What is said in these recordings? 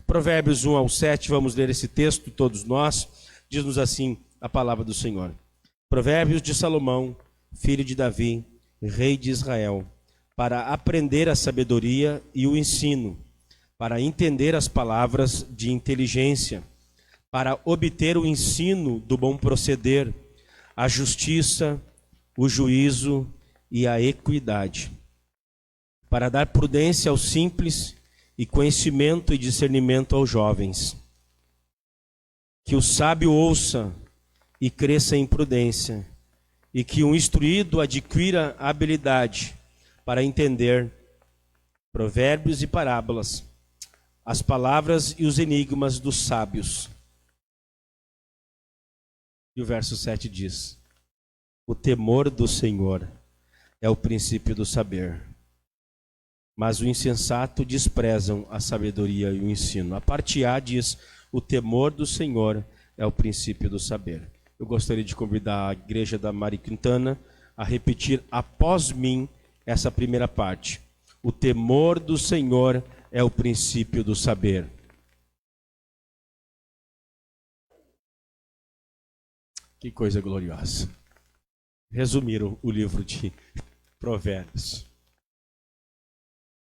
Provérbios 1 ao 7, vamos ler esse texto, todos nós. Diz-nos assim a palavra do Senhor. Provérbios de Salomão, filho de Davi, rei de Israel, para aprender a sabedoria e o ensino, para entender as palavras de inteligência, para obter o ensino do bom proceder, a justiça, o juízo e a equidade, para dar prudência aos simples e conhecimento e discernimento aos jovens. Que o sábio ouça e cresça em prudência, e que o instruído adquira habilidade para entender provérbios e parábolas, as palavras e os enigmas dos sábios. E o verso 7 diz: o temor do Senhor é o princípio do saber, mas o insensato desprezam a sabedoria e o ensino. A parte A diz: o temor do Senhor é o princípio do saber. Eu gostaria de convidar a igreja da Mari Quintana a repetir após mim essa primeira parte. O temor do Senhor é o princípio do saber. Que coisa gloriosa. Resumiram o livro de Provérbios.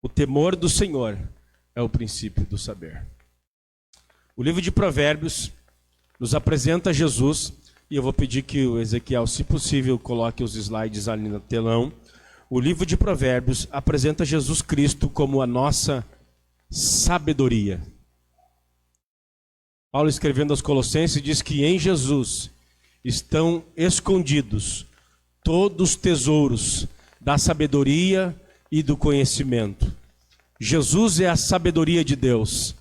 O temor do Senhor é o princípio do saber. O livro de Provérbios nos apresenta Jesus, e eu vou pedir que o Ezequiel, se possível, coloque os slides ali no telão. O livro de Provérbios apresenta Jesus Cristo como a nossa sabedoria. Paulo, escrevendo aos Colossenses, diz que em Jesus estão escondidos todos os tesouros da sabedoria e do conhecimento. Jesus é a sabedoria de Deus.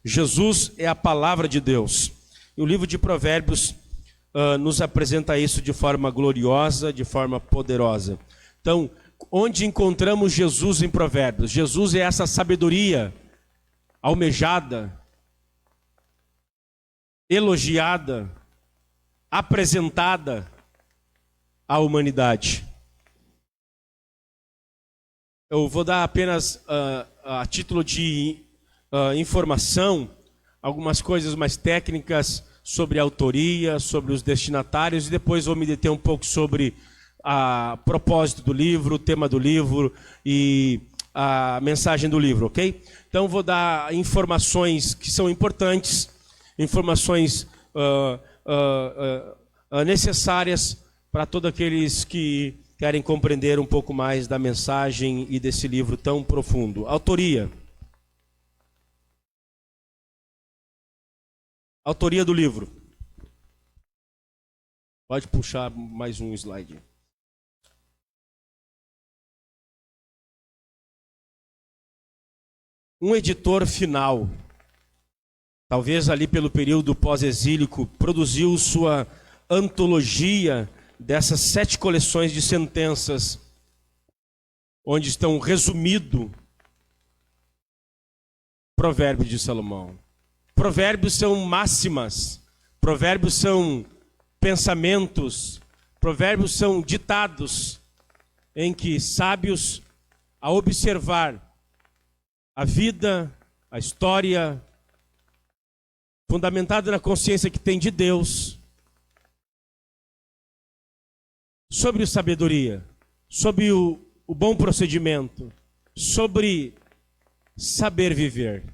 Jesus é a palavra de Deus. E o livro de Provérbios nos apresenta isso de forma gloriosa, de forma poderosa. Então, onde encontramos Jesus em Provérbios? Jesus é essa sabedoria almejada, elogiada, apresentada à humanidade. Eu vou dar apenas a título de informação algumas coisas mais técnicas sobre a autoria, sobre os destinatários, e depois vou me deter um pouco sobre a propósito do livro, o tema do livro e a mensagem do livro, ok? Então vou dar informações que são importantes, informações necessárias para todos aqueles que querem compreender um pouco mais da mensagem e desse livro tão profundo. Autoria. Autoria do livro. Pode puxar mais um slide. Um editor final, talvez ali pelo período pós-exílico, produziu sua antologia dessas 7 coleções de sentenças, onde estão resumido Provérbios de Salomão. Provérbios são máximas, provérbios são pensamentos, provérbios são ditados em que sábios, a observar a vida, a história, fundamentada na consciência que tem de Deus, sobre sabedoria, sobre o bom procedimento, sobre saber viver.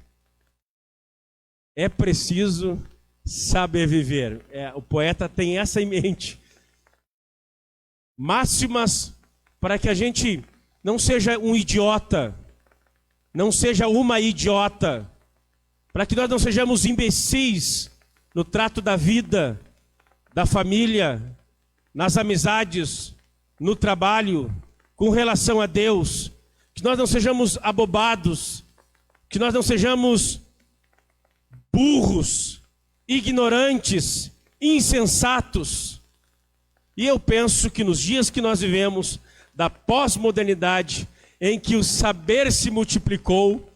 É preciso saber viver. O poeta tem essa em mente. Máximas para que a gente não seja um idiota, não seja uma idiota, para que nós não sejamos imbecis no trato da vida, da família, nas amizades, no trabalho, com relação a Deus, que nós não sejamos abobados, que nós não sejamos burros, ignorantes, insensatos. E eu penso que nos dias que nós vivemos, da pós-modernidade, em que o saber se multiplicou,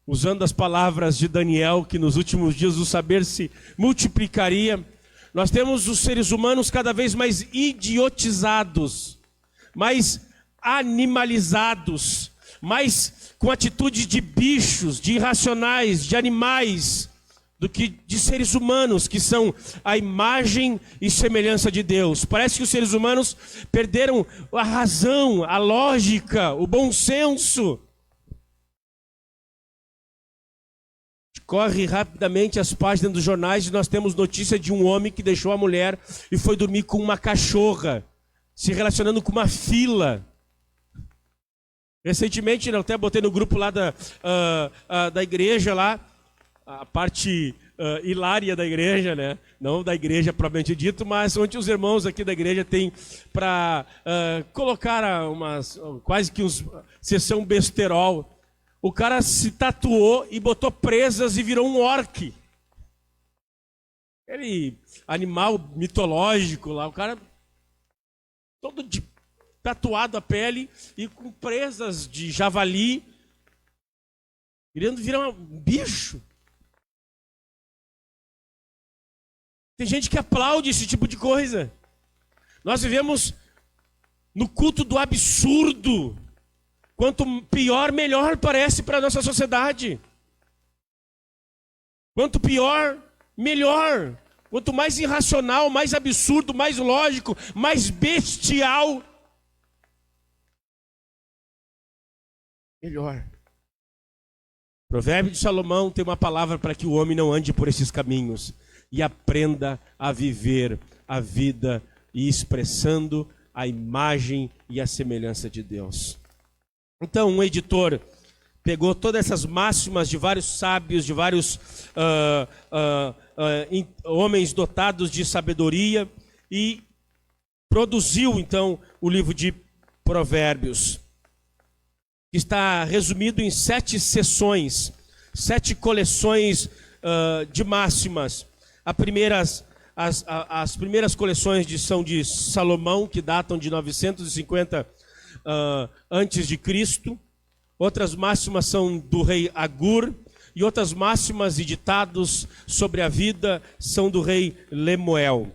usando as palavras de Daniel, que nos últimos dias o saber se multiplicaria, nós temos os seres humanos cada vez mais idiotizados, mais animalizados, mais com atitude de bichos, de irracionais, de animais, do que de seres humanos, que são a imagem e semelhança de Deus. Parece que os seres humanos perderam a razão, a lógica, o bom senso. Corre rapidamente as páginas dos jornais e nós temos notícia de um homem que deixou a mulher e foi dormir com uma cachorra, se relacionando com uma fila. Recentemente, eu até botei no grupo lá da igreja lá, a parte hilária da igreja, né? Não da igreja propriamente dito, mas onde os irmãos aqui da igreja têm para colocar quase que sessão besterol. O cara se tatuou e botou presas e virou um orc. Aquele animal mitológico lá, o cara todo tatuado a pele e com presas de javali, querendo virar um bicho. Tem gente que aplaude esse tipo de coisa. Nós vivemos no culto do absurdo. Quanto pior, melhor parece para a nossa sociedade. Quanto pior, melhor. Quanto mais irracional, mais absurdo, mais lógico, mais bestial, melhor. Provérbio de Salomão tem uma palavra para que o homem não ande por esses caminhos e aprenda a viver a vida e expressando a imagem e a semelhança de Deus. Então, um editor pegou todas essas máximas de vários sábios, de vários homens dotados de sabedoria e produziu, então, o livro de Provérbios, que está resumido em 7 seções, 7 coleções de máximas. As primeiras coleções são de Salomão, que datam de 950 antes de Cristo. Outras máximas são do rei Agur, e outras máximas e ditados sobre a vida são do rei Lemuel.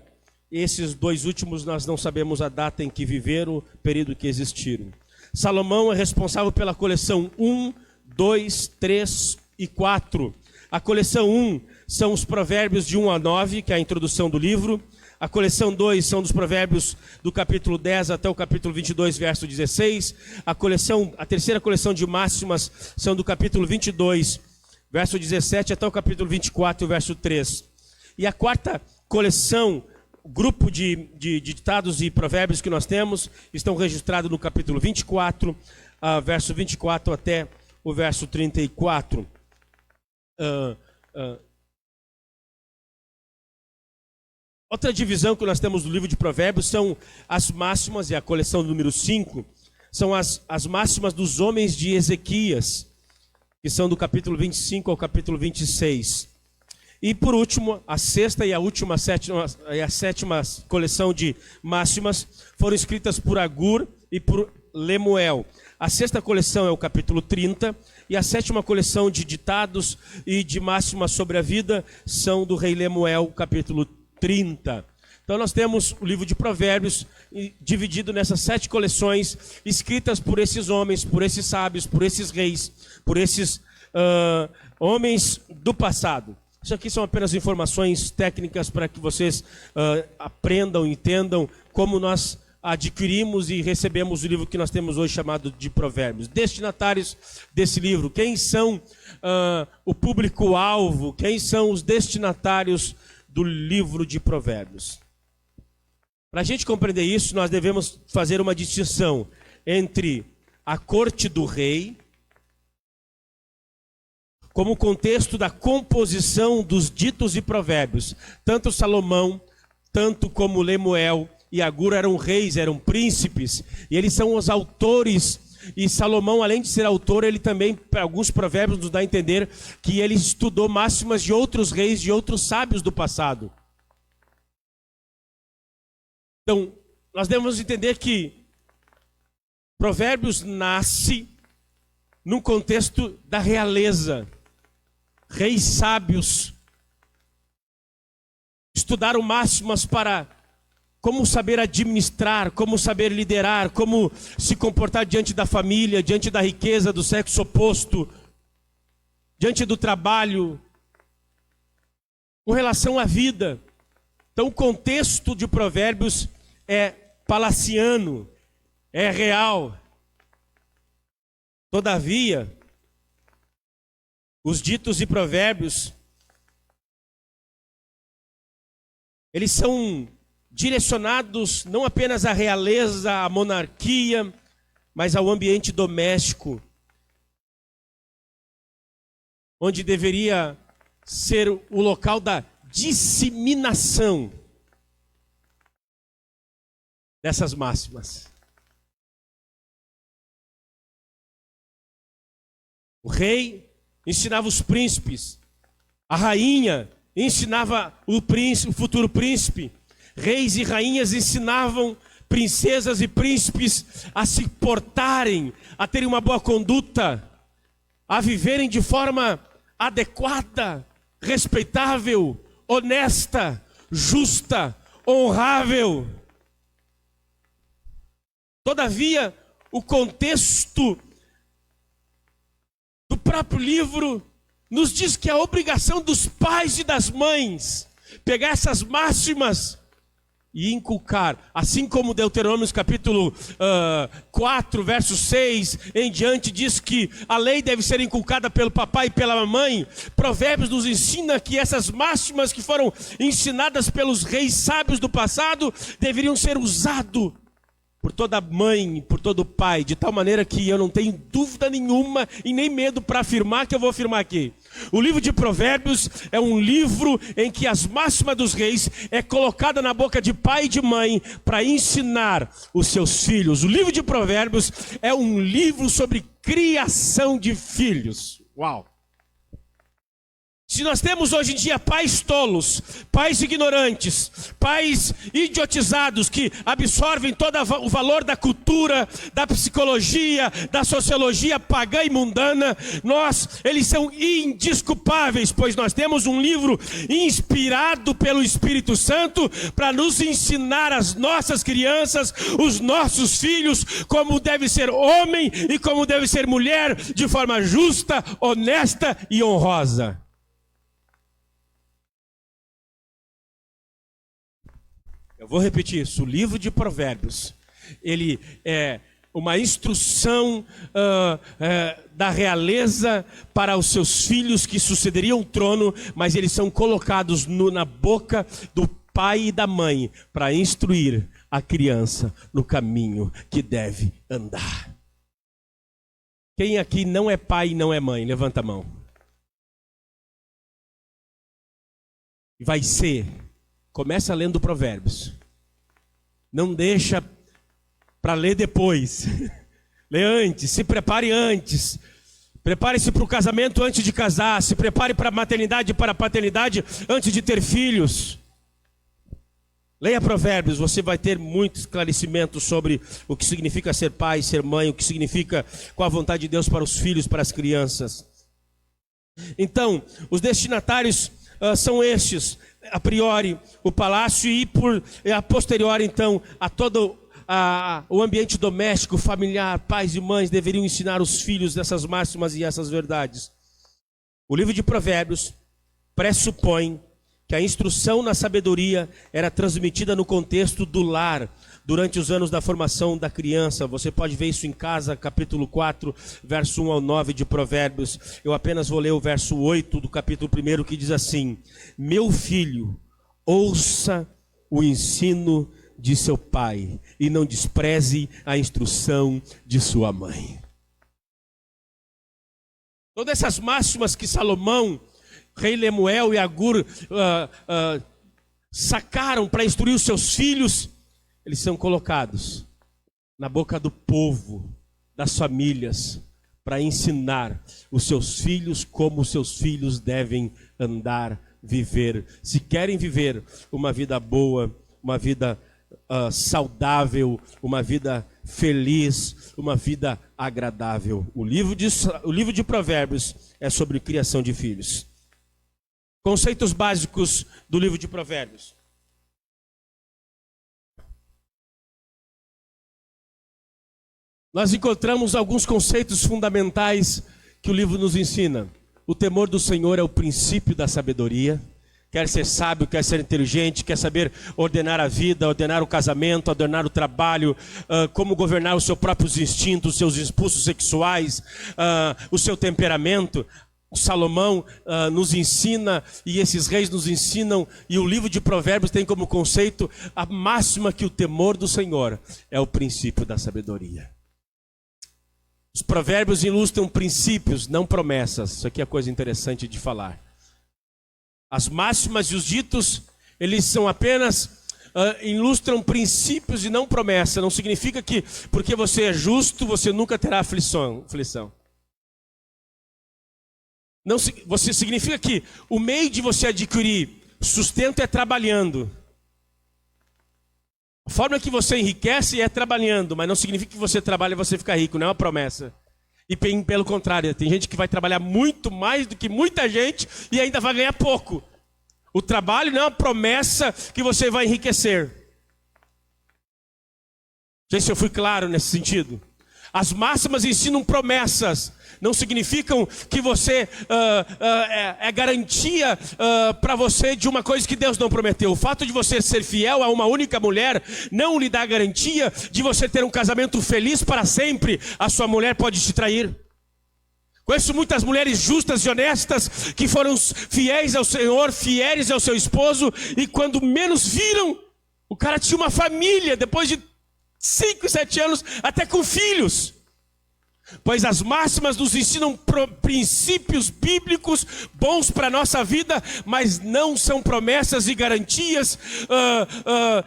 Esses 2 últimos nós não sabemos a data em que viveram, o período que existiram. Salomão é responsável pela coleção 1, 2, 3 e 4. A coleção 1 são os provérbios de 1 a 9, que é a introdução do livro. A coleção 2 são dos provérbios do capítulo 10 até o capítulo 22, verso 16. A terceira coleção de máximas são do capítulo 22, verso 17 até o capítulo 24, verso 3. E a quarta coleção, grupo de ditados e provérbios que nós temos, estão registrados no capítulo 24, verso 24 até o verso 34. Outra divisão que nós temos no livro de Provérbios são as máximas, e a coleção número 5, são as máximas dos homens de Ezequias, que são do capítulo 25 ao capítulo 26. E por último, a sexta e a sétima coleção de máximas foram escritas por Agur e por Lemuel. A sexta coleção é o capítulo 30, e a sétima coleção de ditados e de máximas sobre a vida são do rei Lemuel, capítulo 30. Então nós temos o livro de Provérbios dividido nessas 7 coleções, escritas por esses homens, por esses sábios, por esses reis, por esses homens do passado. Isso aqui são apenas informações técnicas para que vocês aprendam, entendam como nós adquirimos e recebemos o livro que nós temos hoje chamado de Provérbios. Destinatários desse livro, quem são o público-alvo, quem são os destinatários do livro de Provérbios? Para a gente compreender isso, nós devemos fazer uma distinção entre a corte do rei, como contexto da composição dos ditos e provérbios. Tanto Salomão, tanto como Lemuel e Agur eram reis, eram príncipes, e eles são os autores. E Salomão, além de ser autor, ele também, para alguns provérbios, nos dá a entender que ele estudou máximas de outros reis, de outros sábios do passado. Então, nós devemos entender que Provérbios nasce num contexto da realeza. Reis sábios estudaram máximas para como saber administrar, como saber liderar, como se comportar diante da família, diante da riqueza do sexo oposto, diante do trabalho, com relação à vida. Então o contexto de Provérbios é palaciano, é real. Todavia, os ditos de Provérbios, eles são direcionados não apenas à realeza, à monarquia, mas ao ambiente doméstico, onde deveria ser o local da disseminação dessas máximas. O rei ensinava os príncipes, a rainha ensinava o futuro príncipe, reis e rainhas ensinavam princesas e príncipes a se portarem, a terem uma boa conduta, a viverem de forma adequada, respeitável, honesta, justa, honrável. Todavia, o contexto do próprio livro nos diz que é a obrigação dos pais e das mães pegar essas máximas e inculcar, assim como Deuteronômio capítulo 4, verso 6 em diante diz que a lei deve ser inculcada pelo papai e pela mamãe. Provérbios nos ensina que essas máximas que foram ensinadas pelos reis sábios do passado deveriam ser usadas por toda mãe, por todo pai, de tal maneira que eu não tenho dúvida nenhuma e nem medo para afirmar que eu vou afirmar aqui. O livro de Provérbios é um livro em que as máximas dos reis é colocada na boca de pai e de mãe para ensinar os seus filhos. O livro de Provérbios é um livro sobre criação de filhos. Uau! Se nós temos hoje em dia pais tolos, pais ignorantes, pais idiotizados que absorvem todo o valor da cultura, da psicologia, da sociologia pagã e mundana, eles são indesculpáveis, pois nós temos um livro inspirado pelo Espírito Santo para nos ensinar as nossas crianças, os nossos filhos, como deve ser homem e como deve ser mulher, de forma justa, honesta e honrosa. Eu vou repetir isso, o livro de Provérbios, ele é uma instrução da realeza para os seus filhos que sucederiam o trono, mas eles são colocados na boca do pai e da mãe para instruir a criança no caminho que deve andar. Quem aqui não é pai e não é mãe? Levanta a mão. Vai ser. Começa lendo Provérbios. Não deixa para ler depois. Lê antes, se prepare antes. Prepare-se para o casamento antes de casar. Se prepare para a maternidade e para a paternidade antes de ter filhos. Leia Provérbios, você vai ter muito esclarecimento sobre o que significa ser pai, ser mãe, o que significa qual a vontade de Deus para os filhos, para as crianças. Então, os destinatários são estes, a priori, o palácio e a posteriori, então, a todo o ambiente doméstico, familiar, pais e mães deveriam ensinar os filhos dessas máximas e essas verdades. O livro de Provérbios pressupõe que a instrução na sabedoria era transmitida no contexto do lar, durante os anos da formação da criança. Você pode ver isso em casa, capítulo 4, verso 1 ao 9 de Provérbios. Eu apenas vou ler o verso 8 do capítulo 1, que diz assim: meu filho, ouça o ensino de seu pai, e não despreze a instrução de sua mãe. Todas essas máximas que Salomão, rei Lemuel e Agur sacaram para instruir os seus filhos, eles são colocados na boca do povo, das famílias, para ensinar os seus filhos como os seus filhos devem andar, viver. Se querem viver uma vida boa, uma vida saudável, uma vida feliz, uma vida agradável. O livro de Provérbios é sobre criação de filhos. Conceitos básicos do livro de Provérbios. nós encontramos alguns conceitos fundamentais que o livro nos ensina. O temor do Senhor é o princípio da sabedoria. Quer ser sábio, quer ser inteligente, quer saber ordenar a vida, ordenar o casamento, ordenar o trabalho, como governar os seus próprios instintos, os seus impulsos sexuais, o seu temperamento. O Salomão nos ensina, e esses reis nos ensinam, e o livro de Provérbios tem como conceito a máxima que o temor do Senhor é o princípio da sabedoria. Os provérbios ilustram princípios, não promessas. Isso aqui é coisa interessante de falar. As máximas e os ditos, eles são apenas, ilustram princípios e não promessa. Não significa que porque você é justo, você nunca terá aflição. Não, você significa que o meio de você adquirir sustento é trabalhando. A forma que você enriquece é trabalhando, mas não significa que você trabalha e você fica rico, não é uma promessa. E pelo contrário, tem gente que vai trabalhar muito mais do que muita gente e ainda vai ganhar pouco. O trabalho não é uma promessa que você vai enriquecer. Não sei se eu fui claro nesse sentido. As máximas ensinam promessas, não significam que você é garantia para você de uma coisa que Deus não prometeu. O fato de você ser fiel a uma única mulher não lhe dá garantia de você ter um casamento feliz para sempre. A sua mulher pode te trair. Conheço muitas mulheres justas e honestas que foram fiéis ao Senhor, fiéis ao seu esposo, e quando menos viram, o cara tinha uma família, depois de 5, 7 anos, até com filhos. Pois as máximas nos ensinam princípios bíblicos bons para a nossa vida, mas não são promessas e garantias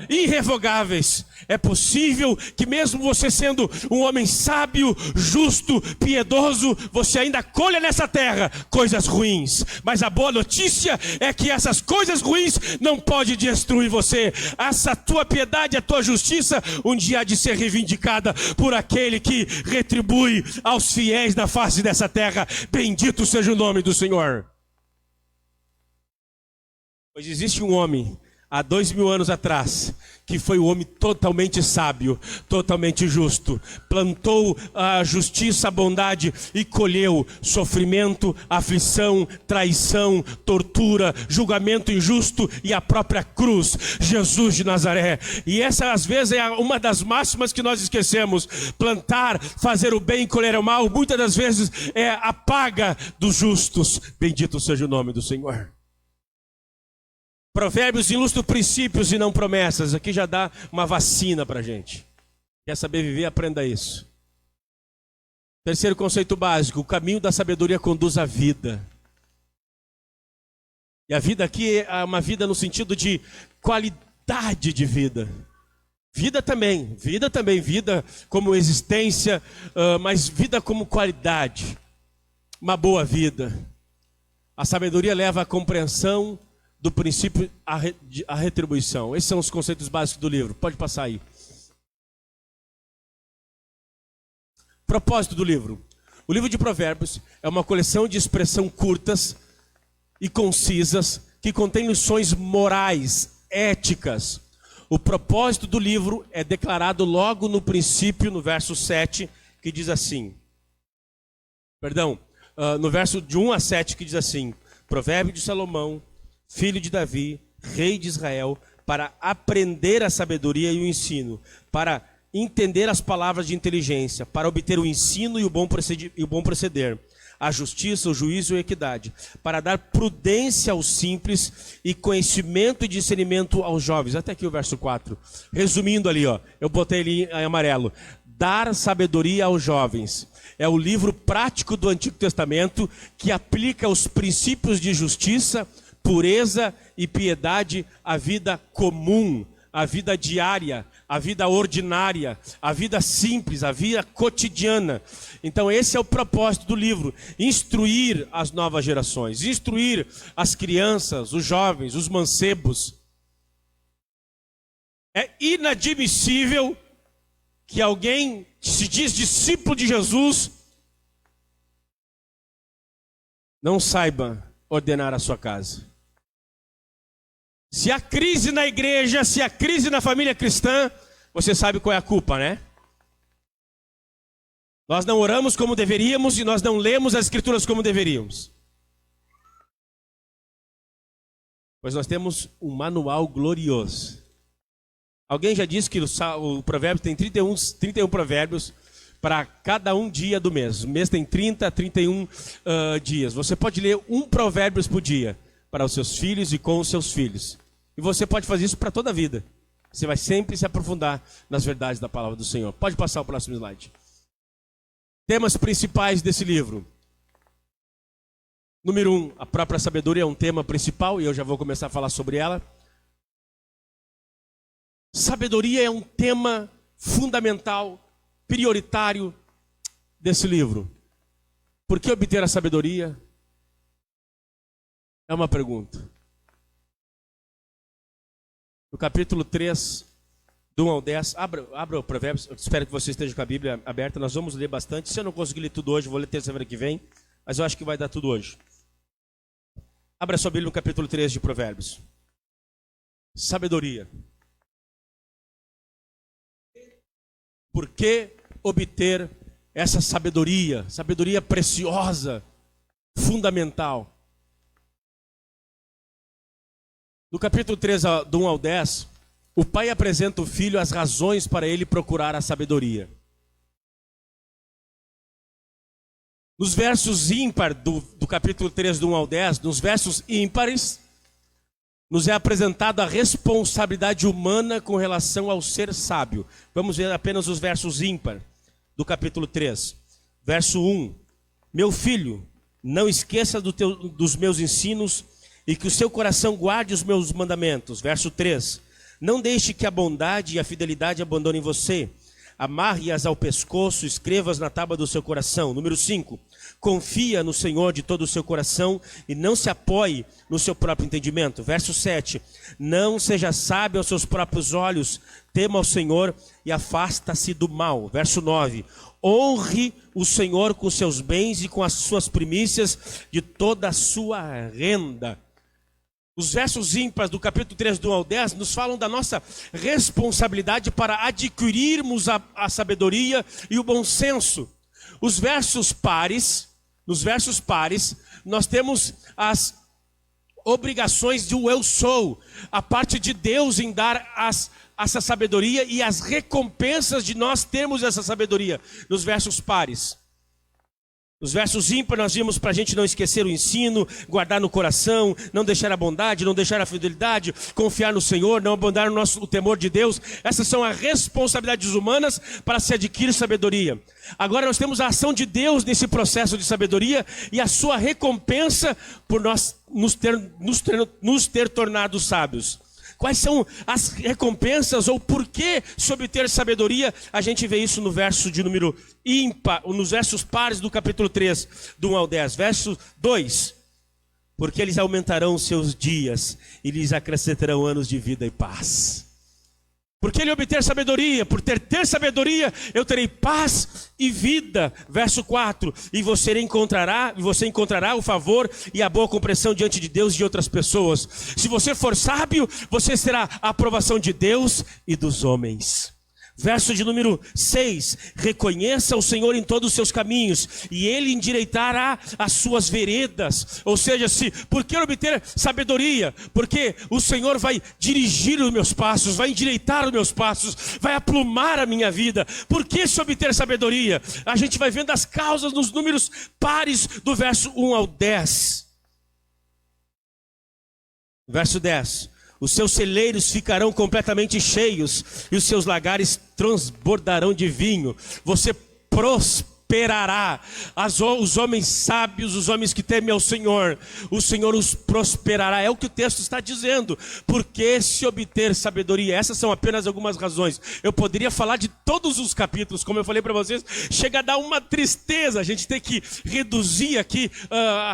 irrevogáveis. É possível que mesmo você sendo um homem sábio, justo, piedoso, você ainda colha nessa terra coisas ruins. Mas a boa notícia é que essas coisas ruins não podem destruir você. Essa tua piedade, a tua justiça, um dia há de ser reivindicada por aquele que retribui aos fiéis na face dessa terra. Bendito seja o nome do Senhor. Pois existe um homem há 2000 anos atrás, que foi um homem totalmente sábio, totalmente justo, plantou a justiça, a bondade e colheu sofrimento, aflição, traição, tortura, julgamento injusto e a própria cruz, Jesus de Nazaré. E essa às vezes é uma das máximas que nós esquecemos: plantar, fazer o bem e colher o mal, muitas das vezes é a paga dos justos. Bendito seja o nome do Senhor. Provérbios ilustram princípios e não promessas. Aqui já dá uma vacina para a gente. Quer saber viver? Aprenda isso. Terceiro conceito básico: o caminho da sabedoria conduz à vida. E a vida aqui é uma vida no sentido de qualidade de vida. Vida como existência, mas vida como qualidade. Uma boa vida. A sabedoria leva à compreensão do princípio à retribuição. Esses são os conceitos básicos do livro. Pode passar aí. Propósito do livro. O livro de Provérbios é uma coleção de expressões curtas e concisas que contém lições morais, éticas. O propósito do livro é declarado logo no princípio, no verso 7, que diz assim. No verso de 1 a 7, que diz assim: Provérbio de Salomão, filho de Davi, rei de Israel, para aprender a sabedoria e o ensino, para entender as palavras de inteligência, para obter o ensino e o bom proceder, a justiça, o juízo e a equidade, para dar prudência aos simples e conhecimento e discernimento aos jovens. Até aqui o verso 4. Resumindo ali, eu botei ali em amarelo. Dar sabedoria aos jovens. É o livro prático do Antigo Testamento que aplica os princípios de justiça, pureza e piedade à vida comum, à vida diária, à vida ordinária, à vida simples, à vida cotidiana. Então esse é o propósito do livro: instruir as novas gerações, instruir as crianças, os jovens, os mancebos. É inadmissível que alguém que se diz discípulo de Jesus não saiba ordenar a sua casa. Se há crise na igreja, se há crise na família cristã, você sabe qual é a culpa, né? Nós não oramos como deveríamos e nós não lemos as Escrituras como deveríamos. Pois nós temos um manual glorioso. Alguém já disse que o provérbio tem 31 provérbios para cada um dia do mês. O mês tem 31 dias. Você pode ler um provérbio por dia para os seus filhos e com os seus filhos. E você pode fazer isso para toda a vida. Você vai sempre se aprofundar nas verdades da palavra do Senhor. Pode passar o próximo slide. Temas principais desse livro. Número 1, a própria sabedoria é um tema principal e eu já vou começar a falar sobre ela. Sabedoria é um tema fundamental, prioritário desse livro. Por que obter a sabedoria? É uma pergunta. No capítulo 3, do 1 ao 10, abra o Provérbios, eu espero que você esteja com a Bíblia aberta, nós vamos ler bastante. Se eu não conseguir ler tudo hoje, vou ler terça-feira que vem, mas eu acho que vai dar tudo hoje. Abra sua Bíblia no capítulo 3 de Provérbios. Sabedoria. Por que obter essa sabedoria? Sabedoria preciosa, fundamental. No capítulo 3, do 1 ao 10, o pai apresenta o filho as razões para ele procurar a sabedoria. Nos versos ímpares do capítulo 3, do 1 ao 10, nos versos ímpares, nos é apresentado a responsabilidade humana com relação ao ser sábio. Vamos ver apenas os versos ímpares do capítulo 3. Verso 1. Meu filho, não esqueça dos meus ensinos e que o seu coração guarde os meus mandamentos. Verso 3. Não deixe que a bondade e a fidelidade abandonem você. Amarre-as ao pescoço, escreva-as na tábua do seu coração. Número 5. Confia no Senhor de todo o seu coração e não se apoie no seu próprio entendimento. Verso 7. Não seja sábio aos seus próprios olhos, tema ao Senhor e afasta-se do mal. Verso 9. Honre o Senhor com seus bens e com as suas primícias de toda a sua renda. Os versos ímpares do capítulo 3, do 1 ao 10, nos falam da nossa responsabilidade para adquirirmos a sabedoria e o bom senso. Nos versos pares, nós temos as obrigações do eu sou, a parte de Deus em dar essa sabedoria e as recompensas de nós termos essa sabedoria, nos versos pares. Nos versos ímpares nós vimos para a gente não esquecer o ensino, guardar no coração, não deixar a bondade, não deixar a fidelidade, confiar no Senhor, não abandonar o temor de Deus. Essas são as responsabilidades humanas para se adquirir sabedoria. Agora nós temos a ação de Deus nesse processo de sabedoria e a sua recompensa por nos ter tornado sábios. Quais são as recompensas ou por que se obter sabedoria? A gente vê isso no verso de número ímpar, nos versos pares do capítulo 3, do 1 ao 10. Verso 2. Porque eles aumentarão os seus dias e lhes acrescentarão anos de vida e paz. Porque ele obter sabedoria, por ter sabedoria, eu terei paz e vida. Verso 4. E você encontrará o favor e a boa compreensão diante de Deus e de outras pessoas. Se você for sábio, você terá a aprovação de Deus e dos homens. Verso de número 6. Reconheça o Senhor em todos os seus caminhos e Ele endireitará as suas veredas. Ou seja, por que obter sabedoria? Porque o Senhor vai dirigir os meus passos, vai endireitar os meus passos, vai aplumar a minha vida. Por que se obter sabedoria? A gente vai vendo as causas nos números pares do verso 1 ao 10. Verso 10. Os seus celeiros ficarão completamente cheios e os seus lagares transbordarão de vinho. Você prosperará. Os homens sábios, os homens que temem ao Senhor, o Senhor os prosperará. É o que o texto está dizendo. Porque se obter sabedoria? Essas são apenas algumas razões. Eu poderia falar de todos os capítulos, como eu falei para vocês, chega a dar uma tristeza. A gente tem que reduzir aqui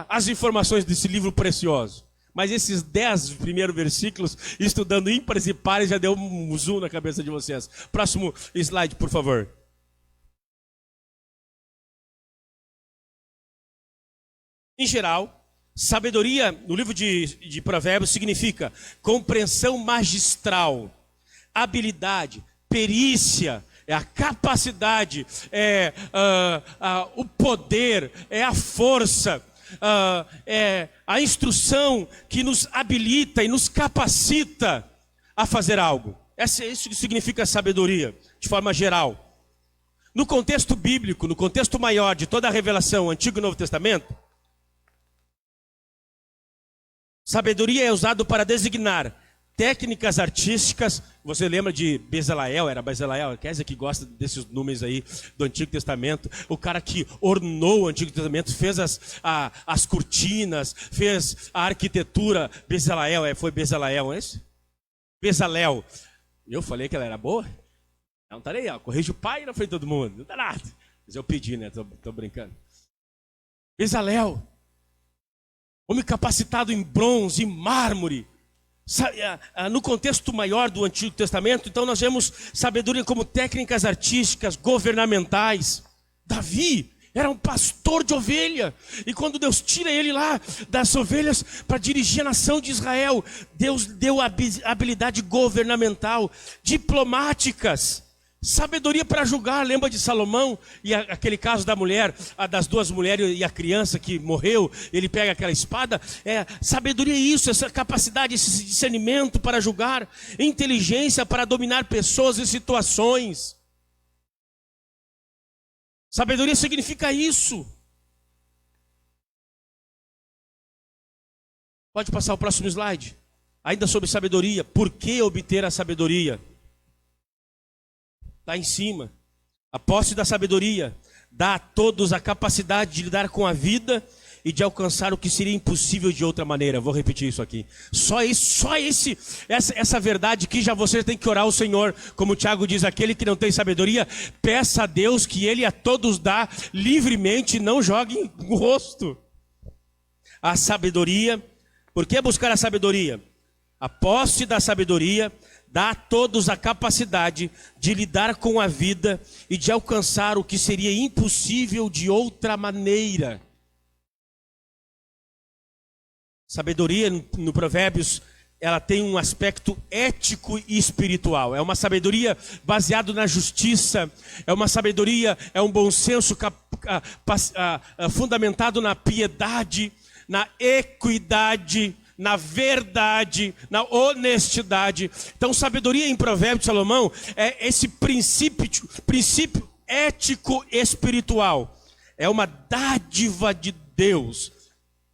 as informações desse livro precioso. Mas esses 10 primeiros versículos, estudando ímpares e pares, já deu um zoom na cabeça de vocês. Próximo slide, por favor. Em geral, sabedoria no livro de Provérbios significa compreensão magistral, habilidade, perícia, é a capacidade, o poder, é a força, é a instrução que nos habilita e nos capacita a fazer algo. Isso que significa sabedoria, de forma geral. No contexto bíblico, no contexto maior de toda a revelação, Antigo e Novo Testamento, sabedoria é usado para designar técnicas artísticas. Você lembra de Bezaleel? Era Bezaleel, quer dizer que gosta desses números aí do Antigo Testamento. O cara que ornou o Antigo Testamento, fez as cortinas, fez a arquitetura. Bezaleel, foi Bezaleel, não é isso? Bezalel. Eu falei que ela era boa? Não tá nem, corrige o pai na frente de todo mundo. Não dá nada. Mas eu pedi, né? Tô brincando. Bezalel. Homem capacitado em bronze, em mármore. No contexto maior do Antigo Testamento, então nós vemos sabedoria como técnicas artísticas, governamentais. Davi era um pastor de ovelha, e quando Deus tira ele lá das ovelhas para dirigir a nação de Israel, Deus deu habilidade governamental, diplomáticas, sabedoria para julgar. Lembra de Salomão e aquele caso da mulher, das duas mulheres e a criança que morreu, ele pega aquela espada. Sabedoria é isso, essa capacidade, esse discernimento para julgar, inteligência para dominar pessoas e situações. Sabedoria significa isso. Pode passar o próximo slide. Ainda sobre sabedoria. Por que obter a sabedoria? Está em cima. A posse da sabedoria dá a todos a capacidade de lidar com a vida e de alcançar o que seria impossível de outra maneira. Vou repetir isso aqui. Essa verdade que já você tem que orar ao Senhor. Como o Tiago diz, aquele que não tem sabedoria, peça a Deus que Ele a todos dá livremente, não jogue no rosto. A sabedoria. Por que buscar a sabedoria? A posse da sabedoria dá a todos a capacidade de lidar com a vida e de alcançar o que seria impossível de outra maneira. Sabedoria no Provérbios, ela tem um aspecto ético e espiritual. É uma sabedoria baseada na justiça, é uma sabedoria, é um bom senso fundamentado na piedade, na equidade, na verdade, na honestidade. Então, sabedoria em Provérbios de Salomão é esse princípio ético espiritual. É uma dádiva de Deus.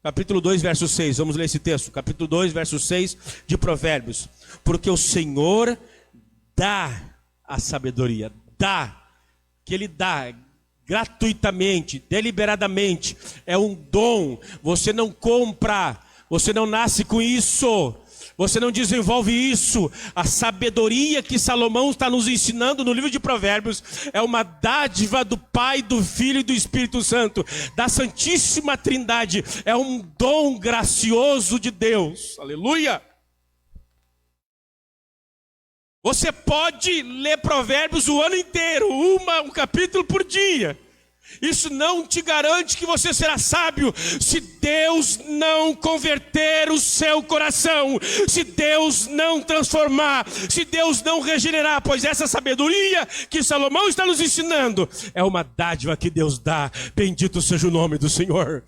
Capítulo 2, verso 6. Vamos ler esse texto. Capítulo 2, verso 6 de Provérbios. Porque o Senhor dá a sabedoria. Que Ele dá gratuitamente, deliberadamente. É um dom. Você não compra. Você não nasce com isso, você não desenvolve isso. A sabedoria que Salomão está nos ensinando no livro de Provérbios é uma dádiva do Pai, do Filho e do Espírito Santo, da Santíssima Trindade. É um dom gracioso de Deus. Aleluia! Você pode ler Provérbios o ano inteiro, um capítulo por dia. Isso não te garante que você será sábio se Deus não converter o seu coração, se Deus não transformar, se Deus não regenerar, pois essa sabedoria que Salomão está nos ensinando é uma dádiva que Deus dá. Bendito seja o nome do Senhor.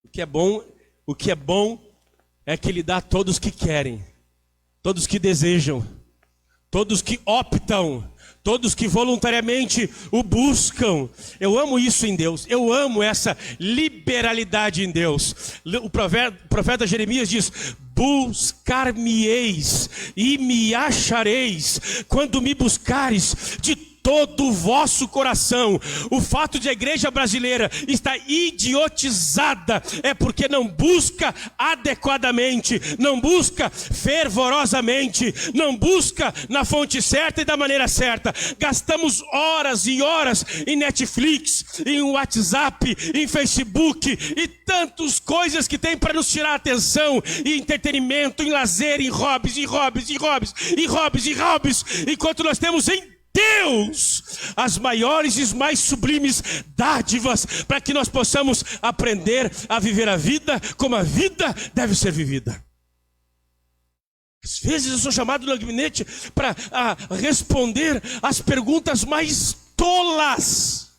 O que é bom é que Ele dá a todos que querem, todos que desejam, todos que optam, todos que voluntariamente o buscam. Eu amo isso em Deus. Eu amo essa liberalidade em Deus. O profeta Jeremias diz: buscar-me-eis e me achareis, quando me buscares de todo o vosso coração. O fato de a igreja brasileira estar idiotizada é porque não busca adequadamente, não busca fervorosamente, não busca na fonte certa e da maneira certa. Gastamos horas e horas em Netflix, em WhatsApp, em Facebook e tantas coisas que tem para nos tirar a atenção, e entretenimento, em lazer, em hobbies, enquanto nós temos em Deus as maiores e mais sublimes dádivas para que nós possamos aprender a viver a vida como a vida deve ser vivida. Às vezes eu sou chamado no gabinete para responder as perguntas mais tolas.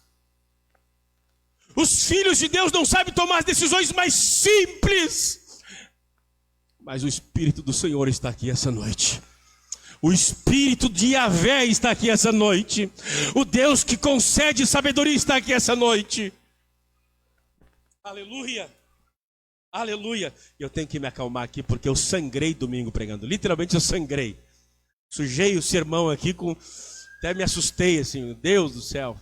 Os filhos de Deus não sabem tomar as decisões mais simples. Mas o Espírito do Senhor está aqui essa noite. O Espírito de Yahvé está aqui essa noite. O Deus que concede sabedoria está aqui essa noite. Aleluia. Aleluia. Eu tenho que me acalmar aqui porque eu sangrei domingo pregando. Literalmente eu sangrei. Sujei o sermão aqui com... Até me assustei assim. Deus do céu.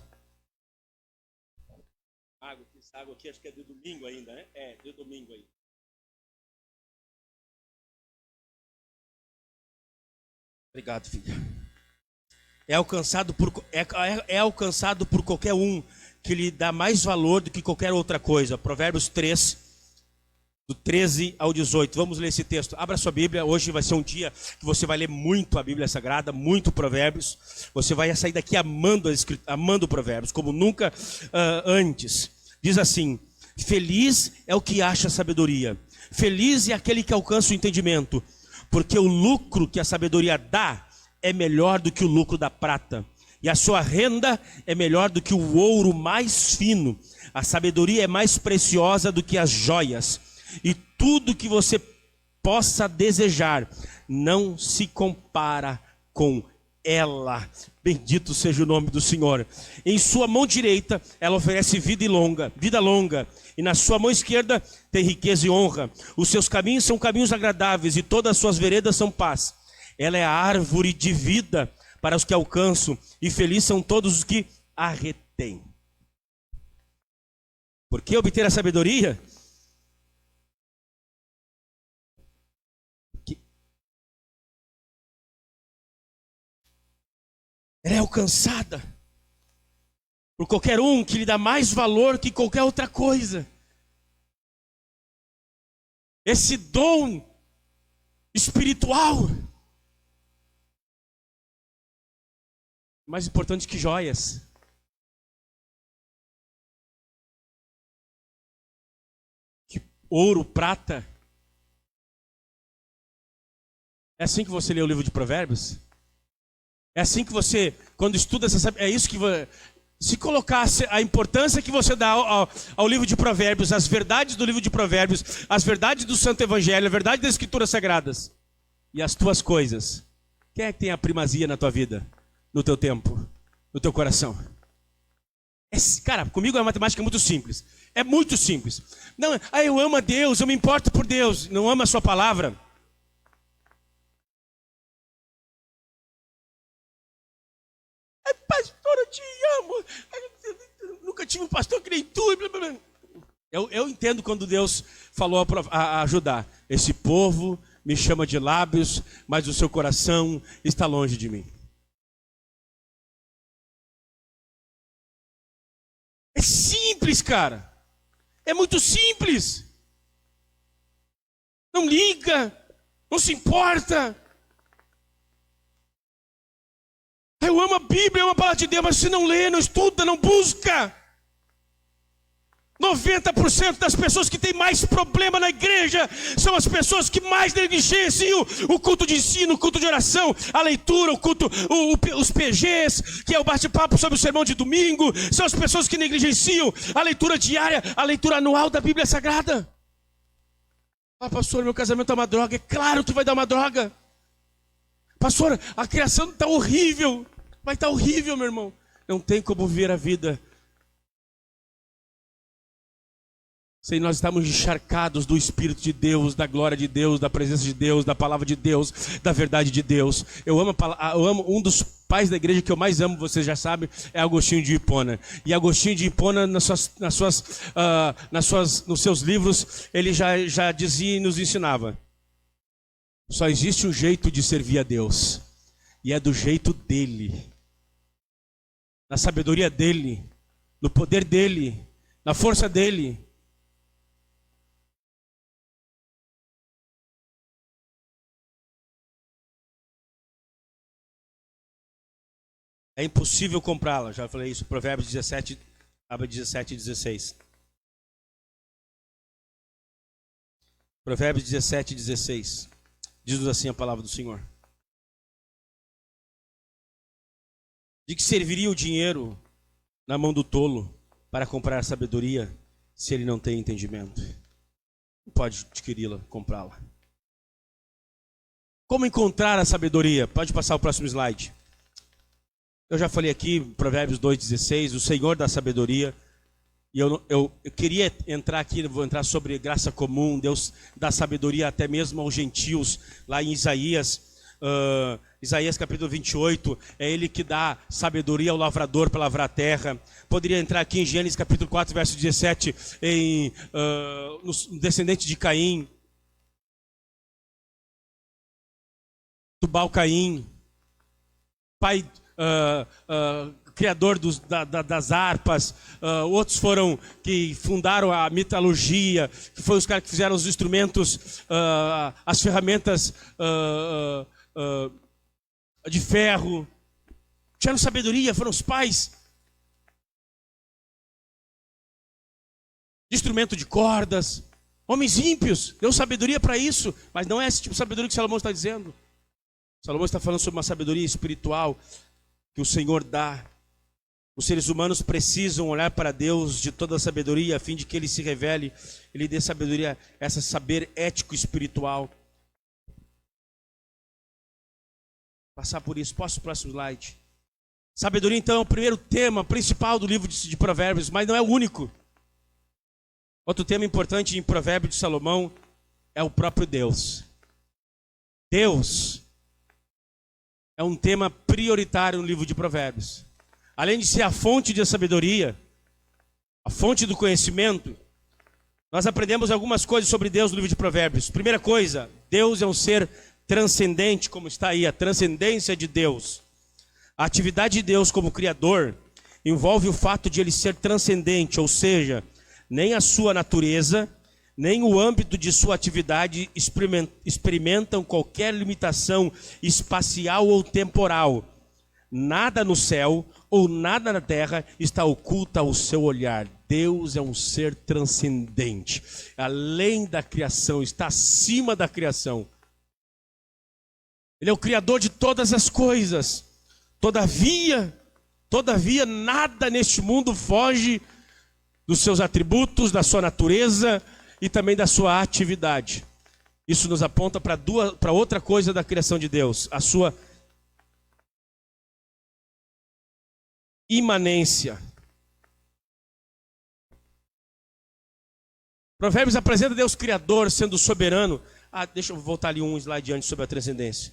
Essa água aqui acho que é de domingo ainda, né? É, de domingo ainda. Obrigado, filha. É alcançado por qualquer um que lhe dá mais valor do que qualquer outra coisa. Provérbios 3, do 13 ao 18. Vamos ler esse texto. Abra sua Bíblia. Hoje vai ser um dia que você vai ler muito a Bíblia Sagrada, muito Provérbios. Você vai sair daqui amando Provérbios, como nunca antes. Diz assim: feliz é o que acha sabedoria. Feliz é aquele que alcança o entendimento. Porque o lucro que a sabedoria dá é melhor do que o lucro da prata. E a sua renda é melhor do que o ouro mais fino. A sabedoria é mais preciosa do que as joias. E tudo que você possa desejar não se compara com ela. Bendito seja o nome do Senhor. Em sua mão direita ela oferece vida longa. E na sua mão esquerda tem riqueza e honra. Os seus caminhos são caminhos agradáveis e todas as suas veredas são paz. Ela é a árvore de vida para os que alcançam, e felizes são todos os que a retêm. Por que obter a sabedoria? Ela é alcançada por qualquer um que lhe dá mais valor que qualquer outra coisa. Esse dom espiritual, mais importante que joias. Que ouro, prata. É assim que você lê o livro de Provérbios? É assim que você, quando estuda, você sabe, é isso que se colocasse a importância que você dá ao livro de Provérbios, as verdades do livro de Provérbios, as verdades do Santo Evangelho, a verdade das Escrituras Sagradas e as tuas coisas, quem é que tem a primazia na tua vida, no teu tempo, no teu coração? Cara, comigo a matemática é muito simples. É muito simples. Não, eu amo a Deus, eu me importo por Deus. Não amo a sua palavra. Pastor, eu te amo. Eu nunca tive um pastor que nem tu. Eu entendo quando Deus falou a ajudar. Esse povo me chama de lábios, mas o seu coração está longe de mim. É simples, cara. É muito simples. Não liga, não se importa. Eu amo a Bíblia, eu amo a palavra de Deus, mas se não lê, não estuda, não busca. 90% das pessoas que têm mais problema na igreja são as pessoas que mais negligenciam o culto de ensino, o culto de oração, a leitura, o culto, os PGs, que é o bate-papo sobre o sermão de domingo. São as pessoas que negligenciam a leitura diária, a leitura anual da Bíblia Sagrada. Ah, pastor, meu casamento é uma droga. É claro que vai dar uma droga. Pastor, a criação está horrível. Vai estar horrível, meu irmão. Não tem como viver a vida sem nós estarmos encharcados do Espírito de Deus, da glória de Deus, da presença de Deus, da palavra de Deus, da verdade de Deus. Eu amo um dos pais da igreja que eu mais amo, vocês já sabem, é Agostinho de Hipona. E Agostinho de Hipona, nos seus livros, ele já dizia e nos ensinava: só existe um jeito de servir a Deus, e é do jeito dele, na sabedoria dele, no poder dele, na força dele. É impossível comprá-la, já falei isso, Provérbios 17, abre 17 e 16. Provérbios 17 e 16. Diz-nos assim a palavra do Senhor. De que serviria o dinheiro na mão do tolo para comprar a sabedoria, se ele não tem entendimento? Não pode adquiri-la, comprá-la. Como encontrar a sabedoria? Pode passar o próximo slide. Eu já falei aqui, Provérbios 2,16, o Senhor dá sabedoria. E eu queria entrar aqui, vou entrar sobre graça comum. Deus dá sabedoria até mesmo aos gentios, lá em Isaías. Isaías capítulo 28, é ele que dá sabedoria ao lavrador para lavrar a terra. Poderia entrar aqui em Gênesis capítulo 4, verso 17, no descendente de Caim, Tubal-Caim, pai, criador das harpas. Outros foram que fundaram a metalurgia, que foram os caras que fizeram os instrumentos, as ferramentas de ferro. Tiveram sabedoria, foram os pais de instrumento de cordas, homens ímpios. Deu sabedoria para isso, mas não é esse tipo de sabedoria que Salomão está dizendo. Salomão está falando sobre uma sabedoria espiritual que o Senhor dá. Os seres humanos precisam olhar para Deus de toda a sabedoria, a fim de que Ele se revele, Ele dê sabedoria, essa saber ético espiritual. Passar por isso. Posso o próximo slide? Sabedoria, então, é o primeiro tema principal do livro de Provérbios, mas não é o único. Outro tema importante em Provérbios de Salomão é o próprio Deus. Deus é um tema prioritário no livro de Provérbios. Além de ser a fonte de sabedoria, a fonte do conhecimento, nós aprendemos algumas coisas sobre Deus no livro de Provérbios. Primeira coisa, Deus é um ser transcendente, como está aí, a transcendência de Deus. A atividade de Deus como Criador envolve o fato de Ele ser transcendente, ou seja, nem a sua natureza, nem o âmbito de sua atividade experimentam qualquer limitação espacial ou temporal. Nada no céu ou nada na terra está oculto ao seu olhar. Deus é um ser transcendente, além da criação, está acima da criação. Ele é o Criador de todas as coisas. Todavia, nada neste mundo foge dos seus atributos, da sua natureza e também da sua atividade. Isso nos aponta para outra coisa da criação de Deus, a sua imanência. Provérbios apresenta Deus Criador sendo soberano. Deixa eu voltar ali um slide antes sobre a transcendência.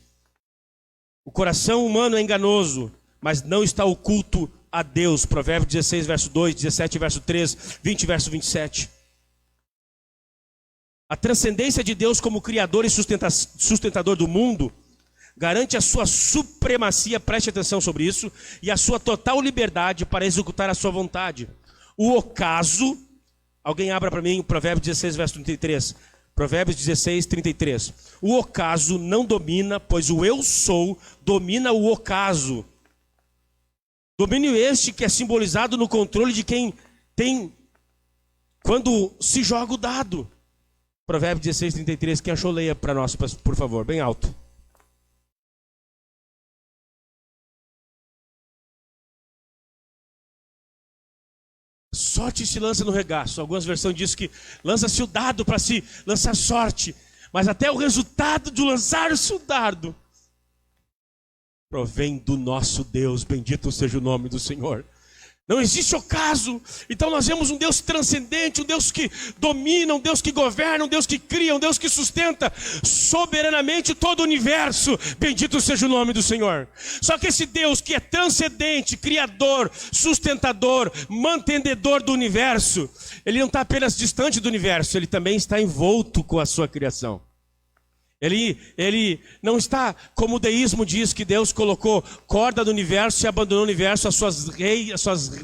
O coração humano é enganoso, mas não está oculto a Deus. Provérbios 16, verso 2, 17, verso 3, 20, verso 27. A transcendência de Deus como Criador e sustentador do mundo garante a sua supremacia, preste atenção sobre isso, e a sua total liberdade para executar a sua vontade. O ocaso, alguém abra para mim o Provérbios 16, verso 33. Provérbios 16, 33. O ocaso não domina, pois o eu sou domina o ocaso. Domínio este que é simbolizado no controle de quem tem quando se joga o dado. Provérbios 16, 33. Quem achou, leia para nós, por favor, bem alto. Sorte se lança no regaço. Algumas versões dizem que lança-se o dado para se lançar sorte. Mas até o resultado de lançar-se o dardo provém do nosso Deus. Bendito seja o nome do Senhor. Não existe ocaso. Então nós vemos um Deus transcendente, um Deus que domina, um Deus que governa, um Deus que cria, um Deus que sustenta soberanamente todo o universo. Bendito seja o nome do Senhor. Só que esse Deus que é transcendente, criador, sustentador, mantenedor do universo, ele não está apenas distante do universo, ele também está envolto com a sua criação. Ele não está, como o deísmo diz, que Deus colocou corda no universo e abandonou o universo, as suas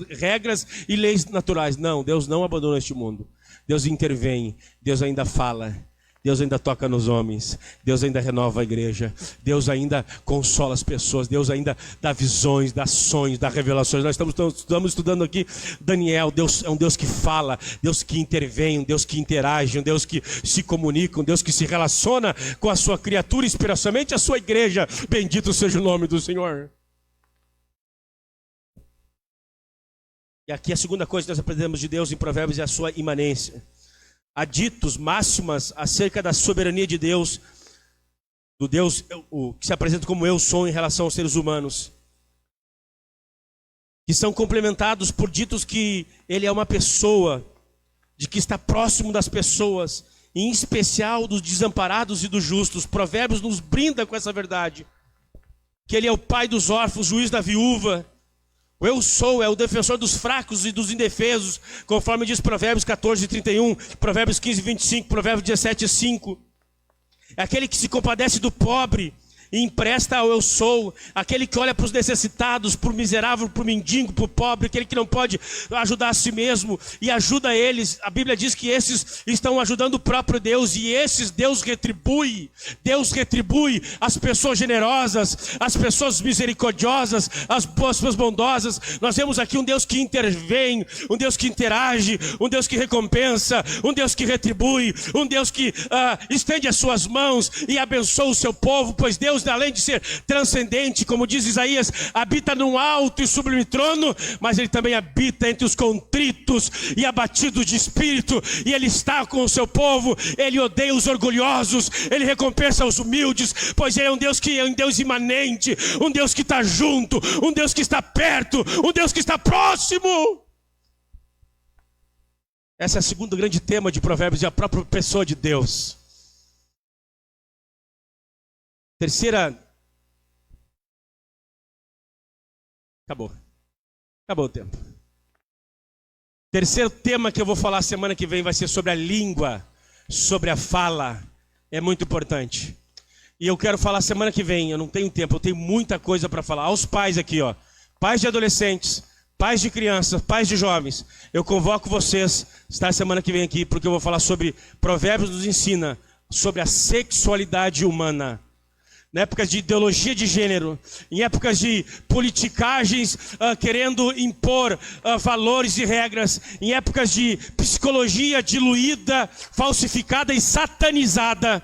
regras e leis naturais. Não, Deus não abandonou este mundo. Deus intervém, Deus ainda fala, Deus ainda toca nos homens, Deus ainda renova a igreja, Deus ainda consola as pessoas, Deus ainda dá visões, dá sonhos, dá revelações. Nós estamos estudando aqui Daniel. Deus é um Deus que fala, Deus que intervém, um Deus que interage, um Deus que se comunica, um Deus que se relaciona com a sua criatura, especialmente a sua igreja. Bendito seja o nome do Senhor. E aqui a segunda coisa que nós aprendemos de Deus em Provérbios é a sua imanência. Há ditos, máximas acerca da soberania de Deus, do Deus que se apresenta como eu sou em relação aos seres humanos, que são complementados por ditos que ele é uma pessoa, de que está próximo das pessoas, em especial dos desamparados e dos justos. Provérbios nos brinda com essa verdade, que ele é o pai dos órfãos, juiz da viúva. O eu sou é o defensor dos fracos e dos indefesos, conforme diz Provérbios 14, 31, Provérbios 15, 25, Provérbios 17, 5. É aquele que se compadece do pobre e empresta ao eu sou, aquele que olha para os necessitados, para o miserável, para o mendigo, para o pobre, aquele que não pode ajudar a si mesmo e ajuda eles. A Bíblia diz que esses estão ajudando o próprio Deus, e esses Deus retribui as pessoas generosas, as pessoas misericordiosas, as pessoas bondosas. Nós vemos aqui um Deus que intervém, um Deus que interage, um Deus que recompensa, um Deus que retribui, um Deus que estende as suas mãos e abençoa o seu povo, pois Deus, além de ser transcendente, como diz Isaías, habita num alto e sublime trono, mas ele também habita entre os contritos e abatidos de espírito, e ele está com o seu povo. Ele odeia os orgulhosos, ele recompensa os humildes, pois ele é um Deus que é um Deus imanente, um Deus que está junto, um Deus que está perto, um Deus que está próximo. Esse é o segundo grande tema de Provérbios, e a própria pessoa de Deus. Terceira. Acabou o tempo. Terceiro tema que eu vou falar semana que vem vai ser sobre a língua, sobre a fala. É muito importante. E eu quero falar semana que vem, eu não tenho tempo, eu tenho muita coisa para falar. Aos pais aqui, ó, pais de adolescentes, pais de crianças, pais de jovens, eu convoco vocês a estar semana que vem aqui, porque eu vou falar sobre Provérbios nos ensina sobre a sexualidade humana. Em épocas de ideologia de gênero, em épocas de politicagens querendo impor valores e regras, em épocas de psicologia diluída, falsificada e satanizada,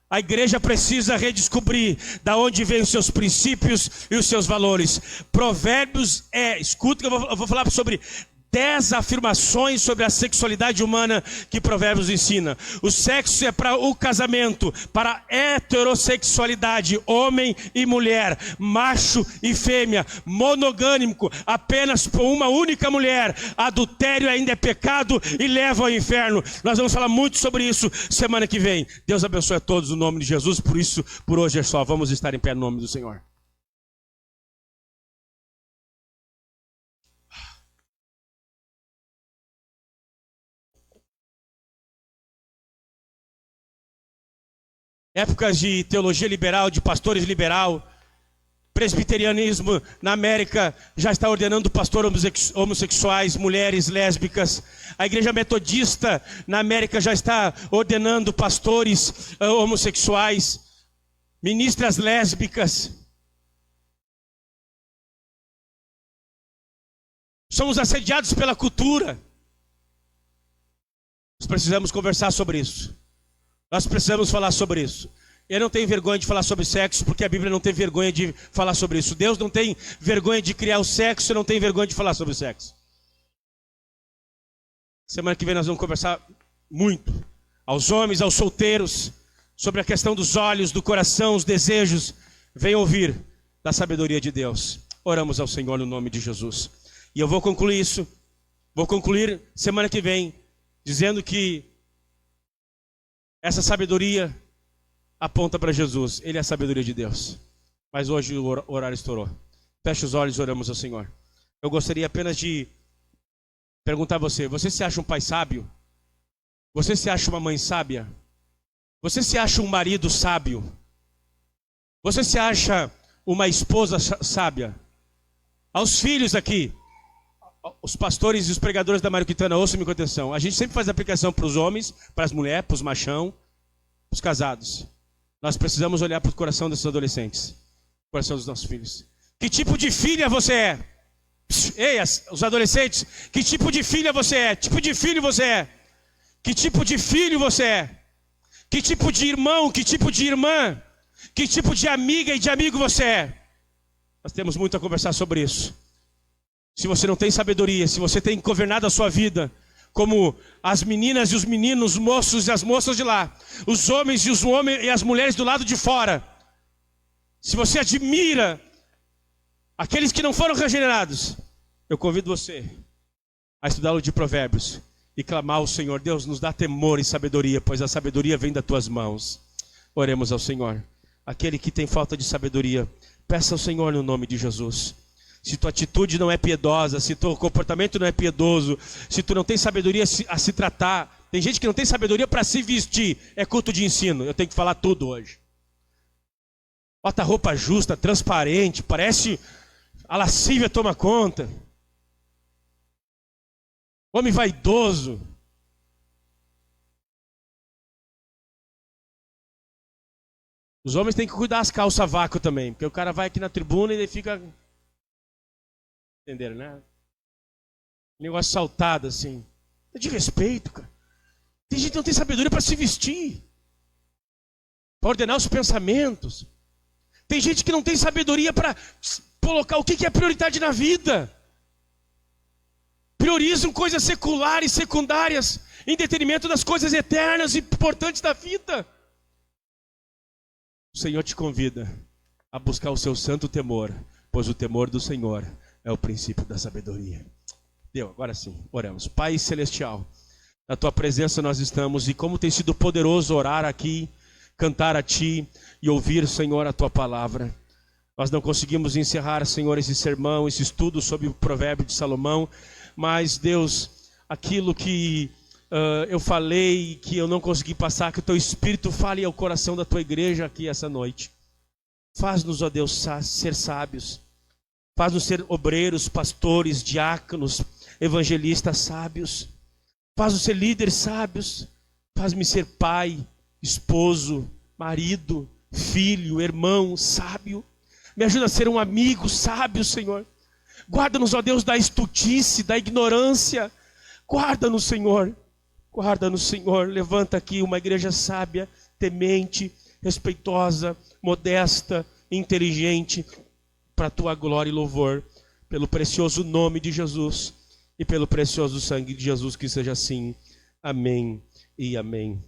a igreja precisa redescobrir da onde vêm os seus princípios e os seus valores. Provérbios escuta que eu vou falar sobre 10 afirmações sobre a sexualidade humana que Provérbios ensina. O sexo é para o casamento, para a heterossexualidade, homem e mulher, macho e fêmea, monogâmico, apenas por uma única mulher. Adultério ainda é pecado e leva ao inferno. Nós vamos falar muito sobre isso semana que vem. Deus abençoe a todos no nome de Jesus. Por isso, por hoje é só. Vamos estar em pé no nome do Senhor. Épocas de teologia liberal, de pastores liberal, presbiterianismo na América já está ordenando pastor homossexuais, mulheres lésbicas. A igreja metodista na América já está ordenando pastores homossexuais, ministras lésbicas. Somos assediados pela cultura. Nós precisamos conversar sobre isso. Nós precisamos falar sobre isso. Eu não tenho vergonha de falar sobre sexo, porque a Bíblia não tem vergonha de falar sobre isso. Deus não tem vergonha de criar o sexo, não tem vergonha de falar sobre o sexo. Semana que vem nós vamos conversar muito aos homens, aos solteiros, sobre a questão dos olhos, do coração, os desejos. Venham ouvir da sabedoria de Deus. Oramos ao Senhor no nome de Jesus. E eu vou concluir isso. Vou concluir semana que vem dizendo que essa sabedoria aponta para Jesus. Ele é a sabedoria de Deus. Mas hoje o horário estourou. Feche os olhos e oramos ao Senhor. Eu gostaria apenas de perguntar a você. Você se acha um pai sábio? Você se acha uma mãe sábia? Você se acha um marido sábio? Você se acha uma esposa sábia? Aos filhos aqui, os pastores e os pregadores da Mário Quintana, ouçam-me com atenção. A gente sempre faz aplicação para os homens, para as mulheres, para os machão. Os casados, nós precisamos olhar para o coração desses adolescentes, o coração dos nossos filhos. Que tipo de filha você é? Ei, os adolescentes, que tipo de filha você é? Que tipo de filho você é? Que tipo de filho você é? Que tipo de irmão, que tipo de irmã? Que tipo de amiga e de amigo você é? Nós temos muito a conversar sobre isso. Se você não tem sabedoria, se você tem governado a sua vida como as meninas e os meninos, os moços e as moças de lá, os homens e as mulheres do lado de fora, se você admira aqueles que não foram regenerados, eu convido você a estudar o livro de Provérbios e clamar ao Senhor: Deus, nos dá temor e sabedoria, pois a sabedoria vem das tuas mãos. Oremos ao Senhor. Aquele que tem falta de sabedoria, peça ao Senhor no nome de Jesus. Se tua atitude não é piedosa, se teu comportamento não é piedoso, se tu não tem sabedoria a se tratar, tem gente que não tem sabedoria para se vestir, é culto de ensino, eu tenho que falar tudo hoje. Bota roupa justa, transparente, parece a lascívia toma conta. Homem vaidoso. Os homens têm que cuidar das calças a vácuo também, porque o cara vai aqui na tribuna e ele fica... Entenderam, né? Negócio saltado assim. É de respeito, cara. Tem gente que não tem sabedoria para se vestir, para ordenar os pensamentos. Tem gente que não tem sabedoria para colocar o que é prioridade na vida. Priorizam coisas seculares, secundárias, em detrimento das coisas eternas e importantes da vida. O Senhor te convida a buscar o seu santo temor, pois o temor do Senhor é o princípio da sabedoria. Deu, agora sim, oramos. Pai Celestial, na tua presença nós estamos, e como tem sido poderoso orar aqui, cantar a Ti e ouvir, Senhor, a Tua palavra. Nós não conseguimos encerrar, Senhor, esse sermão, esse estudo sobre o provérbio de Salomão, mas, Deus, aquilo que eu falei, que eu não consegui passar, que o Teu Espírito fale ao coração da Tua igreja aqui essa noite. Faz-nos, ó Deus, ser sábios. Faz-nos ser obreiros, pastores, diáconos, evangelistas sábios. Faz-nos ser líderes sábios. Faz-me ser pai, esposo, marido, filho, irmão sábio. Me ajuda a ser um amigo sábio, Senhor. Guarda-nos, ó Deus, da estultice, da ignorância. Guarda-nos, Senhor. Guarda-nos, Senhor. Levanta aqui uma igreja sábia, temente, respeitosa, modesta, inteligente, para a tua glória e louvor, pelo precioso nome de Jesus e pelo precioso sangue de Jesus, que seja assim. Amém e amém.